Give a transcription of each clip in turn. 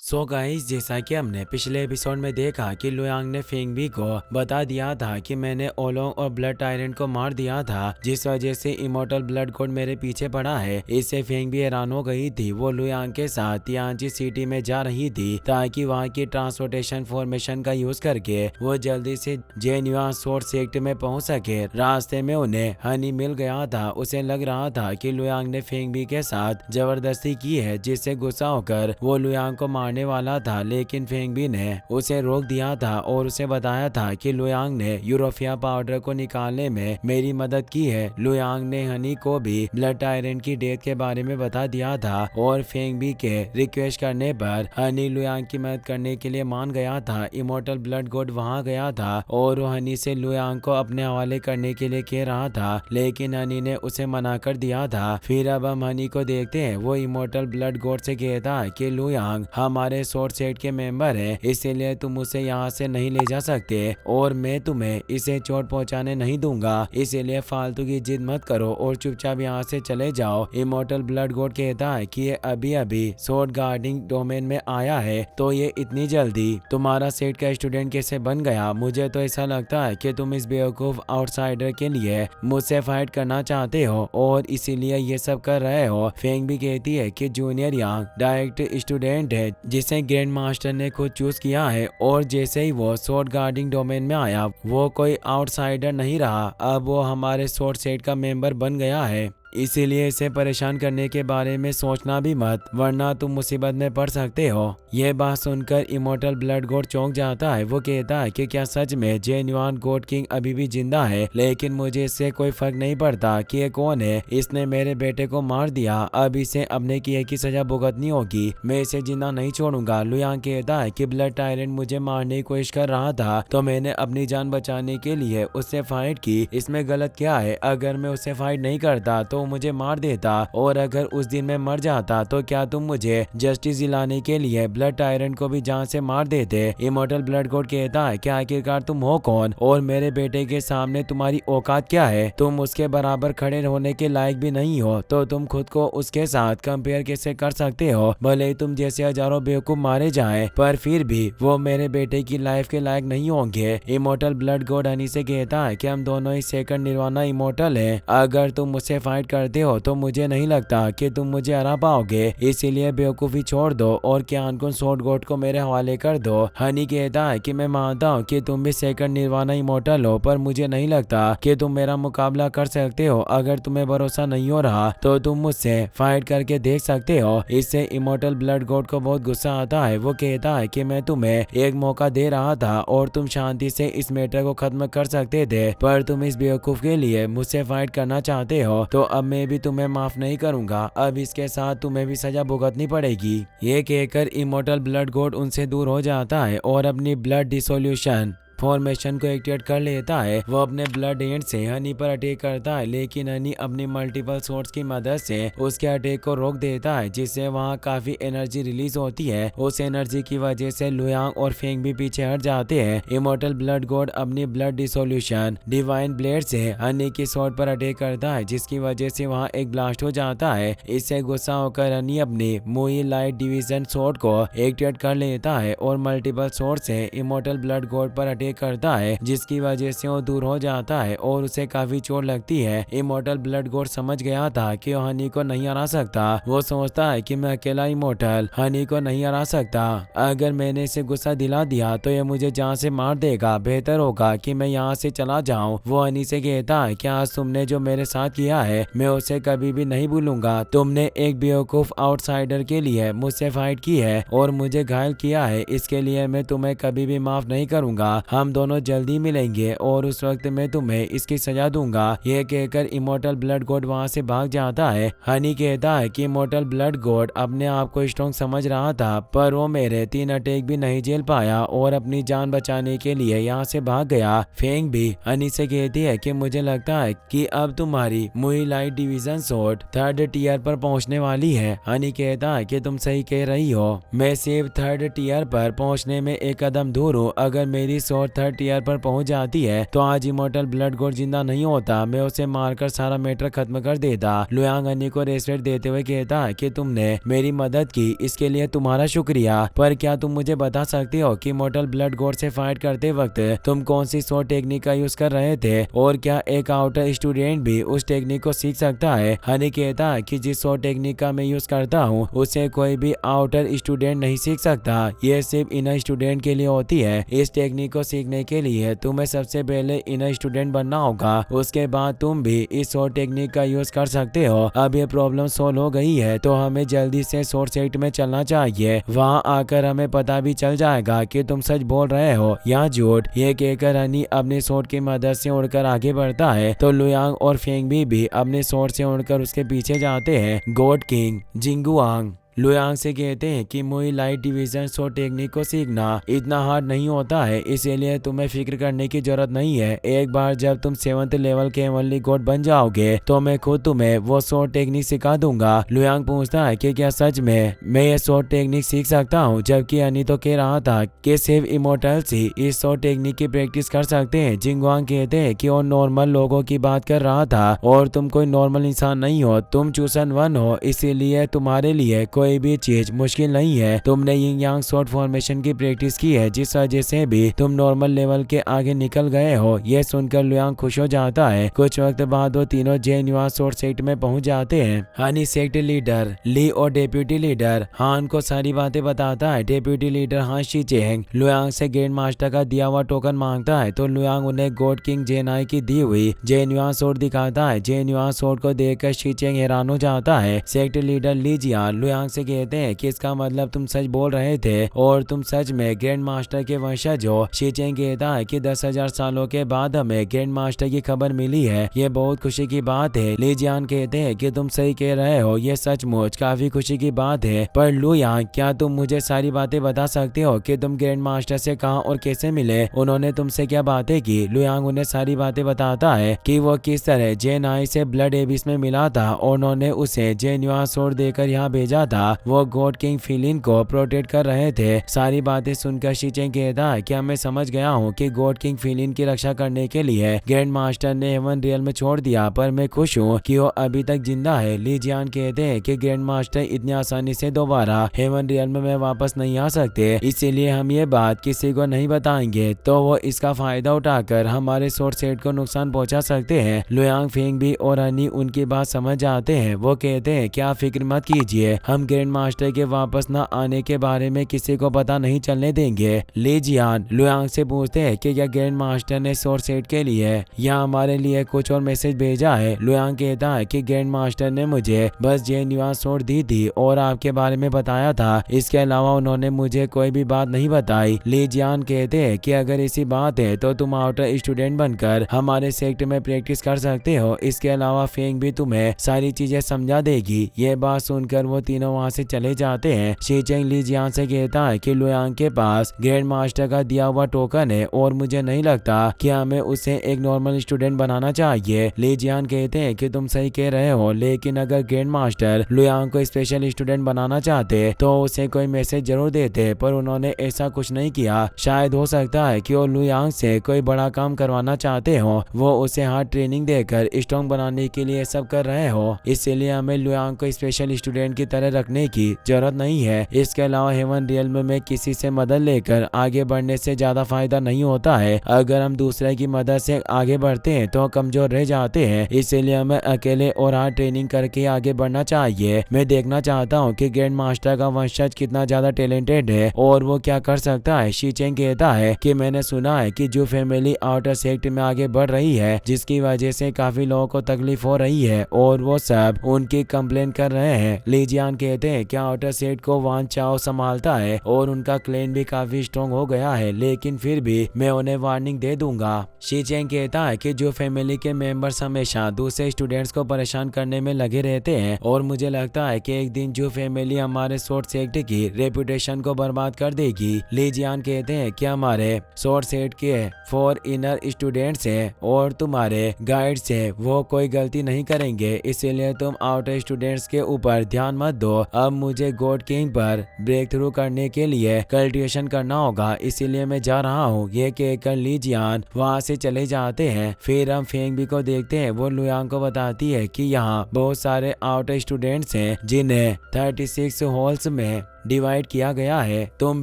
So guys, जैसा कि हमने पिछले एपिसोड में देखा कि लुयांग ने फेंगबी को बता दिया था कि मैंने ओलोंग और ब्लड टायरेंट को मार दिया था, जिस वजह से इमोर्टल ब्लड कोड मेरे पीछे पड़ा है। इससे फेंगबी हैरान हो गई थी। वो लुयांग के साथ तियांजी सिटी में जा रही थी ताकि वहां की ट्रांसपोर्टेशन फॉर्मेशन का यूज करके वो जल्दी से जेन्युआ सोर्ट सेक्ट में पहुंच सके। रास्ते में उन्हें हनी मिल गया था। उसे लग रहा था कि लुयांग ने फेंगबी के साथ जबरदस्ती की है, जिससे गुस्सा होकर वो लुयांग को मारने वाला था, लेकिन फेंगबी ने उसे रोक दिया था और उसे बताया था कि लुयांग ने यूरोफिया पाउडर को निकालने में मेरी मदद की है। लुयांग ने हनी को भी ब्लड टायरेंट की डेथ के बारे में बता दिया था और फेंगबी के रिक्वेस्ट करने पर हनी लुयांग की मदद करने के लिए मान गया था। इमोर्टल ब्लड गॉड वहां गया था और वो हनी से लुयांग को अपने हवाले करने के लिए कह रहा था, लेकिन हनी ने उसे मना कर दिया था। फिर अब हम हनी को देखते हैं। वो इमोर्टल ब्लड गॉड से कहता है कि लुयांग हमारे सोर्ट सेट के मेंबर है, इसीलिए तुम उसे यहाँ से नहीं ले जा सकते और मैं तुम्हें इसे चोट पहुँचाने नहीं दूंगा, इसीलिए फालतू की जिद मत करो और चुपचाप यहाँ से चले जाओ। इमोर्टल ब्लड गॉड कहता है कि ये अभी अभी सोर्ट गार्डिंग डोमेन में आया है, तो ये इतनी जल्दी तुम्हारा सेट का स्टूडेंट कैसे बन गया? मुझे तो ऐसा लगता है कि तुम इस बेवकूफ आउटसाइडर के लिए मुझसे फाइट करना चाहते हो और इसीलिए ये सब कर रहे हो। फेंग भी कहती है कि जूनियर यांग डायरेक्ट स्टूडेंट है जिसे ग्रैंड मास्टर ने खुद चूज किया है और जैसे ही वो सोर्ट गार्डिंग डोमेन में आया वो कोई आउटसाइडर नहीं रहा, अब वो हमारे सोर्ट सेट का मेंबर बन गया है। इसीलिए इसे परेशान करने के बारे में सोचना भी मत, वरना तुम मुसीबत में पड़ सकते हो। यह बात सुनकर इमोर्टल ब्लड गॉड चौंक जाता है। वो कहता है कि क्या सच में जेन्युइन गॉड किंग अभी भी जिंदा है? लेकिन मुझे इससे कोई फर्क नहीं पड़ता कि ये कौन है। इसने मेरे बेटे को मार दिया, अब इसे अपने किए की सजा भुगतनी होगी। मैं इसे जिंदा नहीं छोड़ूंगा। लुयांग कहता है कि ब्लड टायरेंट मुझे मारने की कोशिश कर रहा था तो मैंने अपनी जान बचाने के लिए उससे फाइट की। इसमें गलत क्या है? अगर मैं उससे फाइट नहीं करता तो मुझे मार देता और अगर उस दिन मैं मर जाता तो क्या तुम मुझे जस्टिस दिलाने के लिए ब्लड टायरेंट को भी जान से मार देते? इमोर्टल ब्लड गॉड कहता है कि आखिरकार तुम हो कौन और मेरे बेटे के सामने तुम्हारी औकात क्या है? तुम उसके बराबर खड़े होने के लायक भी नहीं हो, तो तुम खुद को उसके साथ कंपेयर कैसे कर सकते हो? भले ही तुम जैसे हजारों बेवकूफ मारे जाएं, पर फिर भी वो मेरे बेटे की लाइफ के लायक नहीं होंगे। इमोर्टल ब्लड गॉड हनी से कहता है कि हम दोनों ही सेकंड निर्वाणा इमोर्टल हैं। अगर तुम मुझसे फाइट करते हो तो मुझे नहीं लगता कि तुम मुझे हरा पाओगे, इसीलिए बेवकूफी छोड़ दो और क्यान-कुन सोर्ट गॉड को मेरे हवाले कर दो। हनी कहता है कि मैं मानता हूँ कि तुम भी सेकंड निर्वाणा इमोर्टल हो, पर मुझे नहीं लगता कि तुम मेरा मुकाबला कर सकते हो। अगर तुम्हें भरोसा नहीं हो रहा तो तुम मुझसे फाइट करके देख सकते हो। इससे इमोर्टल ब्लड गॉड को बहुत गुस्सा आता है। वो कहता है कि मैं तुम्हें एक मौका दे रहा था और तुम शांति से इस मैटर को खत्म कर सकते थे, पर तुम इस बेवकूफ के लिए मुझसे फाइट करना चाहते हो, तो अब मैं भी तुम्हें माफ नहीं करूंगा। अब इसके साथ तुम्हें भी सजा भुगतनी पड़ेगी। ये कहकर इमोर्टल ब्लड गॉड उनसे दूर हो जाता है और अपनी ब्लड डिसोल्यूशन फॉर्मेशन को एक्टिवेट कर लेता है। वो अपने ब्लड हैंड से हनी पर अटैक करता है, लेकिन हनी अपनी मल्टीपल सोर्स की मदद से उसके अटैक को रोक देता है, जिससे वहाँ काफी एनर्जी रिलीज होती है। उस एनर्जी की वजह से लुयांग और फेंग भी पीछे हट जाते हैं। इमोर्टल ब्लड गॉड अपनी ब्लड डिसोल्यूशन डिवाइन ब्लेड से हनी की स्वॉर्ड पर अटैक करता है, जिसकी वजह से वहाँ एक ब्लास्ट हो जाता है। इससे गुस्सा होकर हनी अपनी मुई लाइट डिवीजन स्वॉर्ड को एक्टिवेट कर लेता है और मल्टीपल सोर्स से इमोर्टल ब्लड गॉड पर करता है, जिसकी वजह से वो दूर हो जाता है और उसे काफी चोट लगती है। इमोर्टल ब्लड गॉड समझ गया था कि वो हनी को नहीं हरा सकता। वो सोचता है कि मैं अकेला इमोर्टल हनी को नहीं हरा सकता। अगर मैंने इसे गुस्सा दिला दिया तो ये मुझे जान से मार देगा। बेहतर होगा कि मैं यहाँ से चला जाऊँ। वो हनी से कहता है कि आज तुमने जो मेरे साथ किया है मैं उसे कभी भी नहीं भूलूंगा। तुमने एक बेवकूफ आउटसाइडर के लिए मुझसे फाइट की है और मुझे घायल किया है, इसके लिए मैं तुम्हें कभी भी माफ नहीं करूंगा। हम दोनों जल्दी मिलेंगे और उस वक्त मैं तुम्हें इसकी सजा दूंगा। यह कहकर इमोर्टल ब्लड गॉड वहां से भाग जाता है। हनी कहता है कि इमोर्टल ब्लड गॉड अपने आप को स्ट्रॉन्ग समझ रहा था, पर वो मेरे 3 अटैक भी नहीं झेल पाया और अपनी जान बचाने के लिए यहाँ से भाग गया। फेंग भी हनी से कहती है कि मुझे लगता है कि अब तुम्हारी मुई light division sword 3rd tier पर पहुंचने वाली है। हनी कहता है कि तुम सही कह रही हो, मैं सिर्फ 3rd टियर पर पहुंचने में एक कदम दूर हूँ। अगर मेरी स्वॉर्ड और 3rd ईयर पर पहुंच जाती है तो आज इमोर्टल ब्लड गोड जिंदा नहीं होता, मैं उसे मारकर सारा मैटर खत्म कर देता। लुयांग अन्नी को रेस्पेक्ट देते हुए कहता है कि तुमने मेरी मदद की, इसके लिए तुम्हारा शुक्रिया, पर क्या तुम मुझे बता सकते हो कि इमोर्टल ब्लड गोड से फाइट करते वक्त तुम कौन सी स्वॉर्ड टेक्निक का यूज कर रहे थे और क्या एक आउटर स्टूडेंट भी उस टेक्निक को सीख सकता है? हनी कहता है कि जिस स्वॉर्ड टेक्निक का मैं यूज करता हूँ उसे कोई भी आउटर स्टूडेंट नहीं सीख सकता, ये सिर्फ इनर स्टूडेंट के लिए होती है। इस टेक्निक को सीखने के लिए तुम्हें सबसे पहले इनर स्टूडेंट बनना होगा, उसके बाद तुम भी इस स्वॉर्ड टेक्निक का यूज कर सकते हो। अब ये प्रॉब्लम सोल्व हो गई है तो हमें जल्दी से स्वॉर्ड सेट में चलना चाहिए, वहाँ आकर हमें पता भी चल जाएगा कि तुम सच बोल रहे हो या झूठ। ये कहकर हनी अपने स्वॉर्ड की मदद से उड़कर आगे बढ़ता है तो लुयांग और फेंगबी भी अपने स्वॉर्ड से उड़कर उसके पीछे जाते हैं। गॉड किंग जिंगुआंग लुयांग से कहते हैं कि मुई लाइट डिवीजन स्वॉर्ड टेक्निक को सीखना इतना हार्ड नहीं होता है, इसीलिए तुम्हें फिक्र करने की जरूरत नहीं है। एक बार जब तुम 7th लेवल के हेवनली गॉड बन जाओगे तो मैं खुद तुम्हें वो स्वॉर्ड टेक्निक सिखा दूंगा। लुयांग पूछता है कि क्या सच में मैं ये स्वॉर्ड टेक्निक सीख सकता हूँ, जबकि हनी तो कह रहा था कि सिर्फ इमोर्टल्स ही इस स्वॉर्ड टेक्निक की प्रैक्टिस कर सकते हैं। जिंगुआंग कहते हैं कि वो नॉर्मल लोगों की बात कर रहा था और तुम कोई नॉर्मल इंसान नहीं हो, तुम चूसन 1 हो, इसीलिए तुम्हारे लिए कोई भी चीज मुश्किल नहीं है। तुमने यिंग यांग स्वॉर्ड फॉर्मेशन की प्रैक्टिस की है जिस वजह से भी तुम नॉर्मल लेवल के आगे निकल गए हो। यह सुनकर लुयांग खुश हो जाता है। कुछ वक्त बाद वो तीनों जेन्युआ स्वॉर्ड सेक्ट में पहुंच जाते हैं। हनी सेक्ट लीडर ली और डेप्यूटी लीडर हान को सारी बातें बताता है। डेप्यूटी लीडर हान शीचेंग लुयांग से ग्रैंड मास्टर का दिया हुआ टोकन मांगता है तो लुयांग उन्हें गॉड किंग जेनाई की दी हुई जेन्युआ स्वॉर्ड दिखाता है। जेन्युआ स्वॉर्ड को देखकर शीचेंग हैरान हो जाता है। सेक्ट लीडर ली जियान लुयांग से कहते हैं कि इसका मतलब तुम सच बोल रहे थे और तुम सच में ग्रैंड मास्टर के वंशज हो। शीचेंग कहता है कि 10,000 सालों के बाद हमें ग्रैंड मास्टर की खबर मिली है, ये बहुत खुशी की बात है। ली जियान कहते हैं कि तुम सही कह रहे हो, ये सचमुच काफी खुशी की बात है, पर लुयांग क्या तुम मुझे सारी बातें बता सकते हो कि तुम ग्रैंड मास्टर से कहां और कैसे मिले, उन्होंने तुमसे क्या बातें की? लुयांग उन्हें सारी बातें बताता है कि वो किस तरह जेन आई से ब्लड एबिस में मिला था और उन्होंने उसे जेन्युआ स्वॉर्ड देकर यहाँ भेजा था। वो गॉड किंग फिलिन को प्रोटेक्ट कर रहे थे। सारी बातें सुनकर शीचेंग कहता है कि मैं समझ गया हूँ कि गॉड किंग फिलिन की रक्षा करने के लिए ग्रैंड मास्टर ने हेवन रियल में छोड़ दिया, पर मैं खुश हूँ कि वो अभी तक जिंदा है। ली जियान कहते हैं कि ग्रैंड मास्टर इतनी आसानी से दोबारा हेवन रियल में वापस नहीं आ सकते, इसीलिए हम ये बात किसी को नहीं बताएंगे तो वो इसका फायदा उठाकर हमारे स्वॉर्ड सेट को नुकसान पहुंचा सकते हैं। लुयांग फेंग भी और हनी उनकी बात समझ जाते हैं। वो कहते हैं कि आप फिक्र मत कीजिए, हम ग्रैंड मास्टर के वापस न आने के बारे में किसी को पता नहीं चलने देंगे। ली जियान लुयांग से पूछते हैं कि क्या ग्रैंड मास्टर ने स्वॉर्ड सेट के लिए या हमारे लिए कुछ और मैसेज भेजा है? लुयांग कहता है कि ग्रैंड मास्टर ने मुझे बस जेन्युआ स्वॉर्ड दी थी और आपके बारे में बताया था, इसके अलावा उन्होंने मुझे कोई भी बात नहीं बताई। ली जियान कहते हैं कि अगर ऐसी बात है तो तुम आउटर स्टूडेंट बनकर हमारे सेक्ट में प्रैक्टिस कर सकते हो, इसके अलावा फेंग भी तुम्हें सारी चीजें समझा देगी। ये बात सुनकर वो तीनों वहाँ से चले जाते हैं। शीचेंग ली जियान से कहता है कि लुयांग के पास ग्रैंड मास्टर का दिया हुआ टोकन है और मुझे नहीं लगता कि हमें उसे एक नॉर्मल स्टूडेंट बनाना चाहिए। ली जियान कहते हैं कि तुम सही कह रहे हो, लेकिन अगर ग्रैंड मास्टर लुयांग को स्पेशल स्टूडेंट बनाना चाहते तो उसे कोई मैसेज जरूर देते, पर उन्होंने ऐसा कुछ नहीं किया। शायद हो सकता है कि वो लुयांग से कोई बड़ा काम करवाना चाहते हो, वो उसे हार्ड ट्रेनिंग देकर स्ट्रॉन्ग बनाने के लिए सब कर रहे हो, इसीलिए हमें लुयांग को स्पेशल स्टूडेंट की तरह रखने की जरूरत नहीं है। इसके अलावा हेवन रियल में किसी से मदद लेकर आगे बढ़ने से ज्यादा फायदा नहीं होता है। अगर हम दूसरे की मदद से आगे बढ़ते हैं तो कमजोर रह जाते हैं, इसीलिए हमें अकेले और हार्ड ट्रेनिंग करके आगे बढ़ना चाहिए। मैं देखना चाहता हूँ कि ग्रैंड मास्टर का वंशज कितना ज्यादा टैलेंटेड है और वो क्या कर सकता है। शीचेंग कहता है कि मैंने सुना है कि जो फैमिली आउटर सेक्ट में आगे बढ़ रही है, जिसकी वजह से काफी लोगों को तकलीफ हो रही है और वो सब उनकी कंप्लेन कर रहे हैं। ली जियान कहते हैं कि आउटर सेक्ट को वान चाओ संभालता है और उनका क्लेन भी काफी स्ट्रॉन्ग हो गया है, लेकिन फिर भी मैं उन्हें वार्निंग दे दूंगा। शीचेंग कहता है कि जो फैमिली के मेंबर्स हमेशा दूसरे स्टूडेंट्स को परेशान करने में लगे रहते हैं और मुझे लगता है कि एक दिन जो फैमिली हमारे स्वॉर्ड सेक्ट की रेपुटेशन को बर्बाद कर देगी। ली जियान कहते हैं कि हमारे स्वॉर्ड सेक्ट के 4 इनर स्टूडेंट्स हैं और तुम्हारे गाइड्स हैं, वो कोई गलती नहीं करेंगे, इसीलिए तुम आउटर स्टूडेंट्स के ऊपर ध्यान मत दो। अब मुझे गॉड किंग पर ब्रेक थ्रू करने के लिए कल्टिवेशन करना होगा, इसीलिए मैं जा रहा हूँ। ये कहकर ली जियान वहाँ से चले जाते हैं। फिर हम फेंग बी को देखते हैं। वो लुयांग को बताती है कि यहाँ बहुत सारे आउट स्टूडेंट्स हैं जिन्हें 36 हॉल्स में डिवाइड किया गया है। तुम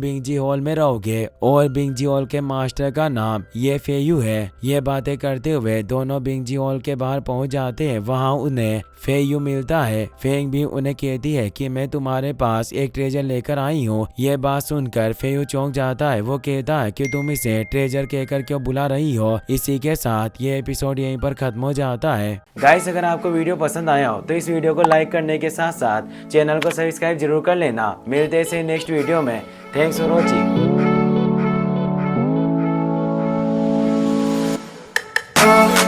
बिंगजी हॉल में रहोगे और बिंगजी हॉल के मास्टर का नाम ये फेयू है। ये बातें करते हुए दोनों बिंगजी हॉल के बाहर पहुंच जाते हैं। वहां उन्हें फेयू मिलता है। फेंग भी उन्हें कहती है कि मैं तुम्हारे पास एक ट्रेजर लेकर आई हूँ। ये बात सुनकर फेयू चौंक जाता है। वो कहता है कि तुम इसे ट्रेजर कहकर क्यों बुला रही हो। इसी के साथ ये एपिसोड यहीं पर खत्म हो जाता है। गाइस, अगर आपको वीडियो पसंद आया हो तो इस वीडियो को लाइक करने के साथ साथ चैनल को सब्सक्राइब जरूर कर लेना। मिलते हैं नेक्स्ट वीडियो में। Thanks for watching.